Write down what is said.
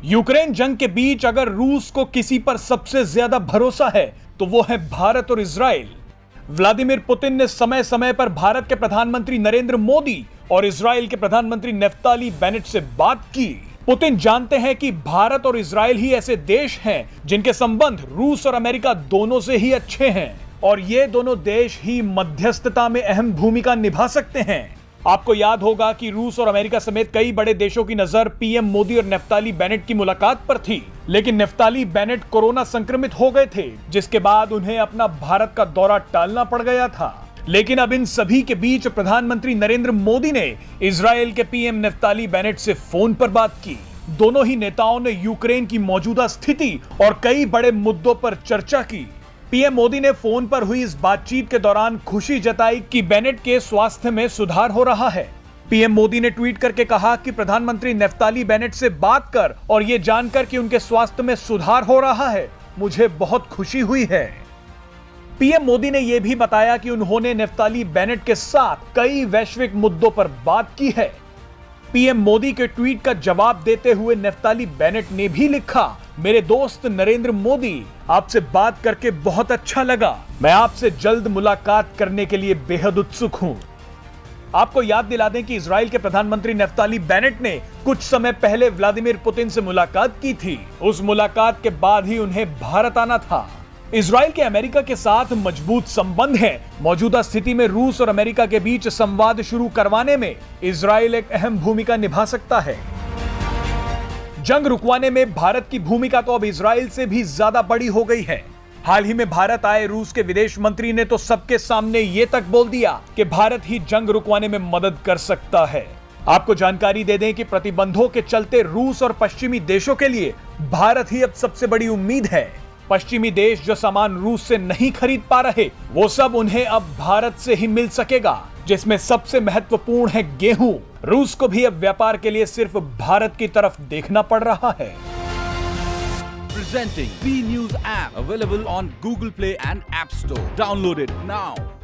Ukraine जंग के बीच अगर रूस को किसी पर सबसे ज्यादा भरोसा है तो वो है भारत और इजराइल। व्लादिमीर पुतिन ने समय समय पर भारत के प्रधानमंत्री नरेंद्र मोदी और इजराइल के प्रधानमंत्री नेफ्ताली बेनेट से बात की। पुतिन जानते हैं कि भारत और इजराइल ही ऐसे देश हैं जिनके संबंध रूस और अमेरिका दोनों से ही अच्छे हैं और ये दोनों देश ही मध्यस्थता में अहम भूमिका निभा सकते हैं। आपको याद होगा कि रूस और अमेरिका समेत कई बड़े देशों की नजर पीएम मोदी और नेफ्ताली बेनेट की मुलाकात पर थी, लेकिन नेफ्ताली बेनेट कोरोना संक्रमित हो गए थे, जिसके बाद उन्हें अपना भारत का दौरा टालना पड़ गया था। लेकिन अब इन सभी के बीच प्रधानमंत्री नरेंद्र मोदी ने इजराइल के पीएम नेफ्ताली बेनेट से फोन पर बात की। दोनों ही नेताओं ने यूक्रेन की मौजूदा स्थिति और कई बड़े मुद्दों पर चर्चा की। पीएम मोदी ने फोन पर हुई इस बातचीत के दौरान खुशी जताई कि बेनेट के स्वास्थ्य में सुधार हो रहा है। पीएम मोदी ने ट्वीट करके कहा कि प्रधानमंत्री नेफ्ताली बेनेट से बात कर और ये जानकर कि उनके स्वास्थ्य में सुधार हो रहा है, मुझे बहुत खुशी हुई है। पीएम मोदी ने यह भी बताया कि उन्होंने नेफ्ताली बेनेट के साथ कई वैश्विक मुद्दों पर बात की है। पीएम मोदी के ट्वीट का जवाब देते हुए नेफ्ताली बेनेट ने भी लिखा, मेरे दोस्त नरेंद्र मोदी, आपसे बात करके बहुत अच्छा लगा। मैं आपसे जल्द मुलाकात करने के लिए बेहद उत्सुक हूं। आपको याद दिला दें कि इजराइल के प्रधानमंत्री नेफ्ताली बेनेट ने कुछ समय पहले व्लादिमीर पुतिन से मुलाकात की थी। उस मुलाकात के बाद ही उन्हें भारत आना था। इजराइल के अमेरिका के साथ मजबूत संबंध है। मौजूदा स्थिति में रूस और अमेरिका के बीच संवाद शुरू करवाने में इजराइल एक अहम भूमिका निभा सकता है। जंग रुकवाने में भारत की भूमिका तो अब इजराइल से भी ज्यादा बड़ी हो गई है। हाल ही में भारत आए रूस के विदेश मंत्री ने तो सबके सामने ये तक बोल दिया कि भारत ही जंग रुकवाने में मदद कर सकता है। आपको जानकारी दे दें कि प्रतिबंधों के चलते रूस और पश्चिमी देशों के लिए भारत ही अब सबसे बड़ी उम्मीद है। पश्चिमी देश जो सामान रूस से नहीं खरीद पा रहे, वो सब उन्हें अब भारत से ही मिल सकेगा, जिसमें सबसे महत्वपूर्ण है गेहूं। रूस को भी अब व्यापार के लिए सिर्फ भारत की तरफ देखना पड़ रहा है। Presenting B News app available on Google Play and App Store. Download it now.